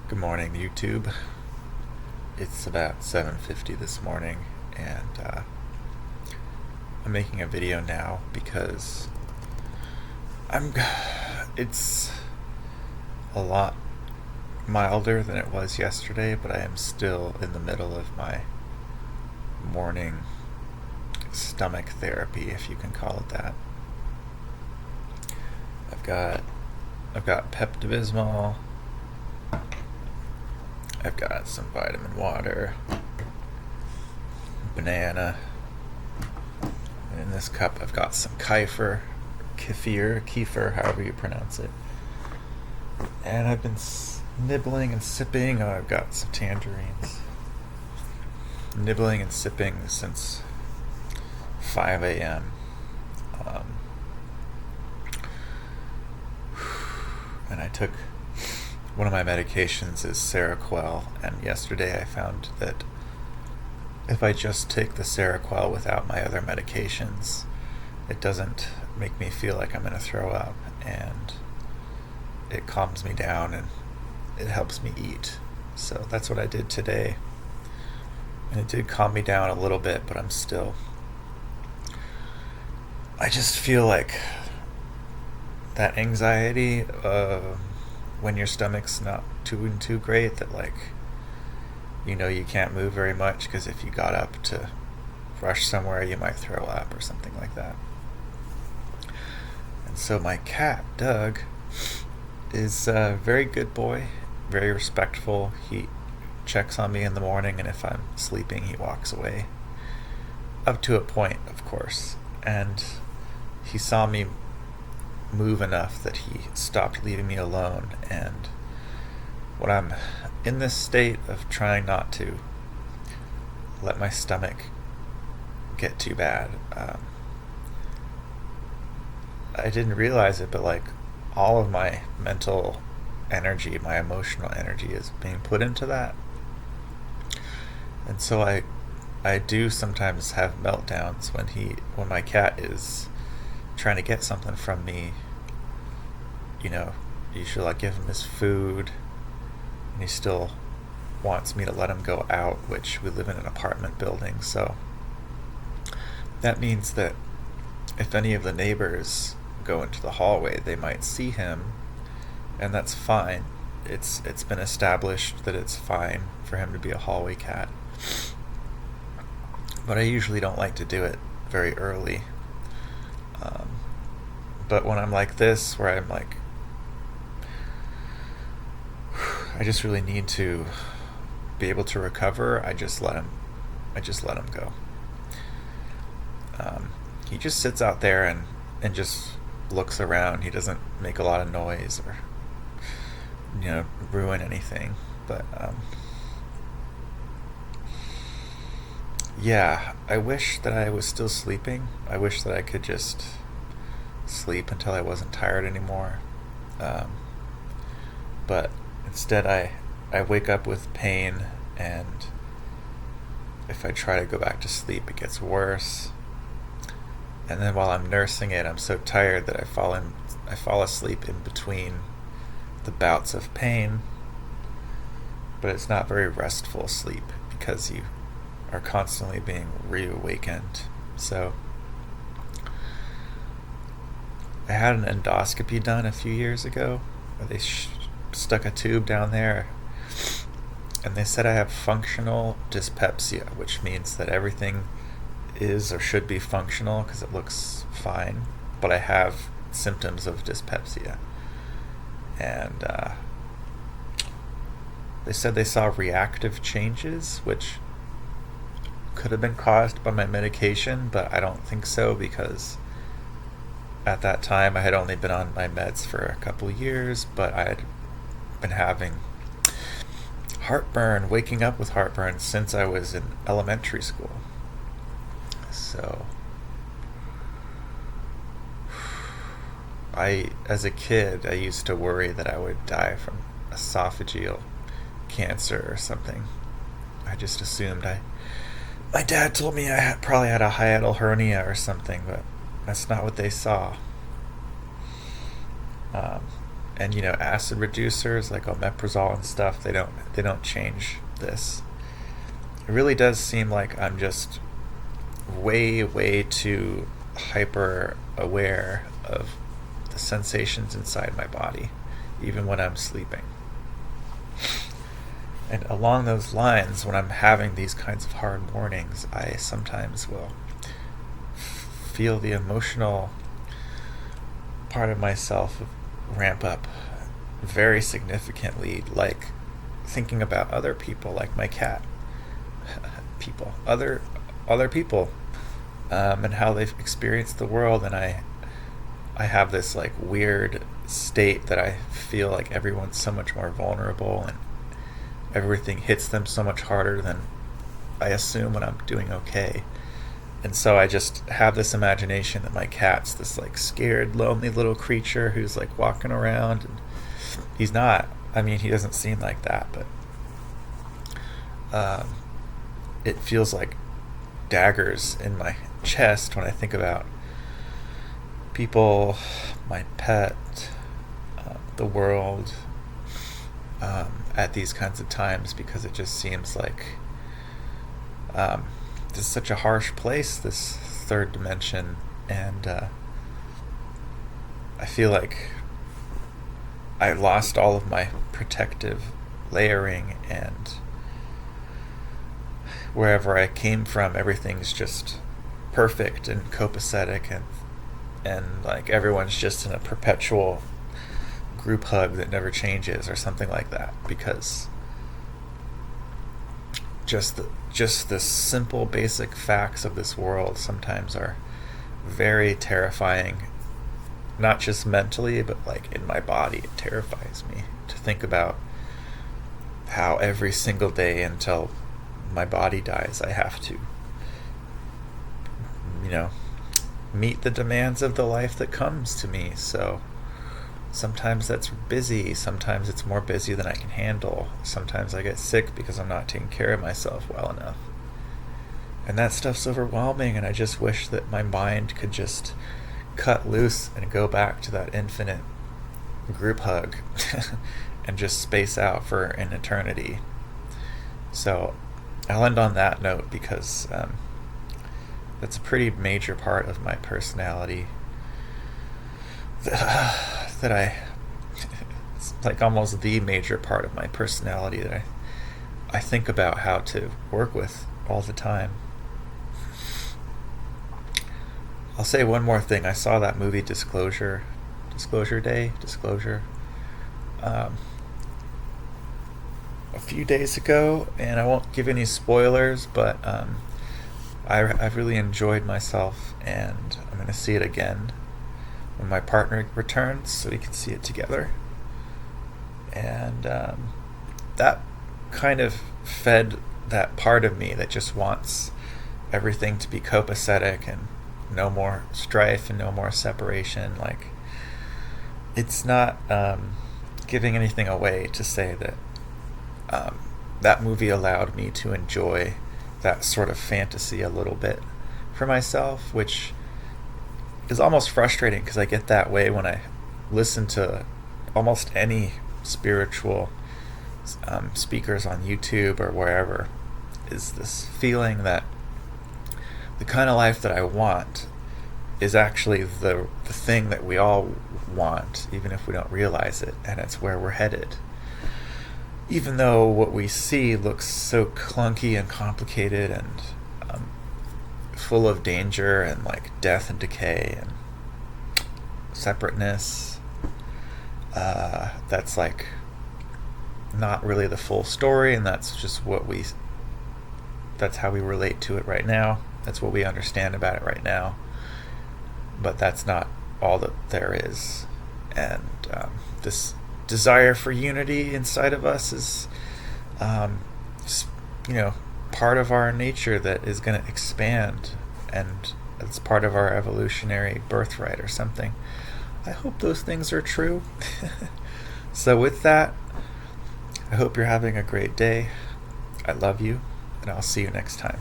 Good morning, YouTube. It's about 7:50 this morning, and I'm making a video now because I'm. It's a lot milder than it was yesterday, but I am still in the middle of my morning stomach therapy, if you can call it that. I've got Pepto-Bismol. I've got some vitamin water, banana. And in this cup, I've got some kefir, however you pronounce it. And I've been nibbling and sipping. Oh, I've got some tangerines. Nibbling and sipping since 5 a.m. And I took one of my medications is Seroquel, and yesterday I found that if I just take the Seroquel without my other medications, it doesn't make me feel like I'm going to throw up, and it calms me down and it helps me eat. So that's what I did today, and it did calm me down a little bit, but I just feel like that anxiety when your stomach's not too great, that you can't move very much because if you got up to rush somewhere you might throw up or something like that. And so my cat Doug is a very good boy, very respectful. He checks on me in the morning, and if I'm sleeping he walks away, up to a point, of course. And he saw me move enough that he stopped leaving me alone. And when I'm in this state of trying not to let my stomach get too bad, I didn't realize it, but all of my mental energy, my emotional energy is being put into that. And so I do sometimes have meltdowns when my cat is trying to get something from me. Usually I give him his food, and he still wants me to let him go out, which we live in an apartment building, so that means that if any of the neighbors go into the hallway, they might see him, and that's fine. It's been established that it's fine for him to be a hallway cat, but I usually don't like to do it very early. But when I'm like this, where I'm like, I just really need to be able to recover, I just let him go. He just sits out there and just looks around. He doesn't make a lot of noise or ruin anything. But yeah, I wish that I was still sleeping. I wish that I could just sleep until I wasn't tired anymore. But instead I wake up with pain, and if I try to go back to sleep it gets worse. And then while I'm nursing it, I'm so tired that I fall asleep in between the bouts of pain. But it's not very restful sleep because you are constantly being reawakened. So I had an endoscopy done a few years ago where they stuck a tube down there, and they said I have functional dyspepsia, which means that everything is or should be functional because it looks fine, but I have symptoms of dyspepsia. And they said they saw reactive changes, which could have been caused by my medication, but I don't think so, because at that time I had only been on my meds for a couple years, but I had been having heartburn, waking up with heartburn since I was in elementary school. So as a kid, I used to worry that I would die from esophageal cancer or something. I just assumed my dad told me I probably had a hiatal hernia or something, but that's not what they saw. and acid reducers like omeprazole and stuff, they don't change this. It really does seem like I'm just way too hyper aware of the sensations inside my body, even when I'm sleeping. And along those lines, when I'm having these kinds of hard mornings, I sometimes will feel the emotional part of myself ramp up very significantly, like thinking about other people, like my cat, other people, and how they've experienced the world. And I have this like weird state that I feel like everyone's so much more vulnerable and everything hits them so much harder than I assume when I'm doing okay. And so I just have this imagination that my cat's this like scared, lonely little creature who's like walking around, and he's not. I mean, he doesn't seem like that, but it feels like daggers in my chest when I think about people, my pet, the world, at these kinds of times, because it just seems like this is such a harsh place, this third dimension, and I feel like I lost all of my protective layering, and wherever I came from, everything's just perfect and copacetic, and like everyone's just in a perpetual group hug that never changes or something like that, because just the simple basic facts of this world sometimes are very terrifying, not just mentally but like in my body. It terrifies me to think about how every single day until my body dies I have to meet the demands of the life that comes to me. So sometimes that's busy, sometimes it's more busy than I can handle, sometimes I get sick because I'm not taking care of myself well enough, and that stuff's overwhelming. And I just wish that my mind could just cut loose and go back to that infinite group hug and just space out for an eternity. So I'll end on that note, because that's a pretty major part of my personality that it's like almost the major part of my personality that I think about how to work with all the time. I'll say one more thing. I saw that movie Disclosure Day, a few days ago, and I won't give any spoilers, but I've really enjoyed myself, and I'm going to see it again when my partner returns so we can see it together. And that kind of fed that part of me that just wants everything to be copacetic and no more strife and no more separation. Like, it's not giving anything away to say that that movie allowed me to enjoy that sort of fantasy a little bit for myself, which is almost frustrating because I get that way when I listen to almost any spiritual speakers on YouTube or wherever. Is this feeling that the kind of life that I want is actually the thing that we all want, even if we don't realize it, and it's where we're headed. Even though what we see looks so clunky and complicated and full of danger and like death and decay and separateness, that's like not really the full story, and that's just that's how we relate to it right now. That's what we understand about it right now. But that's not all that there is. And this desire for unity inside of us is, part of our nature that is going to expand, and it's part of our evolutionary birthright or something. I hope those things are true. So with that, I hope you're having a great day. I love you, and I'll see you next time.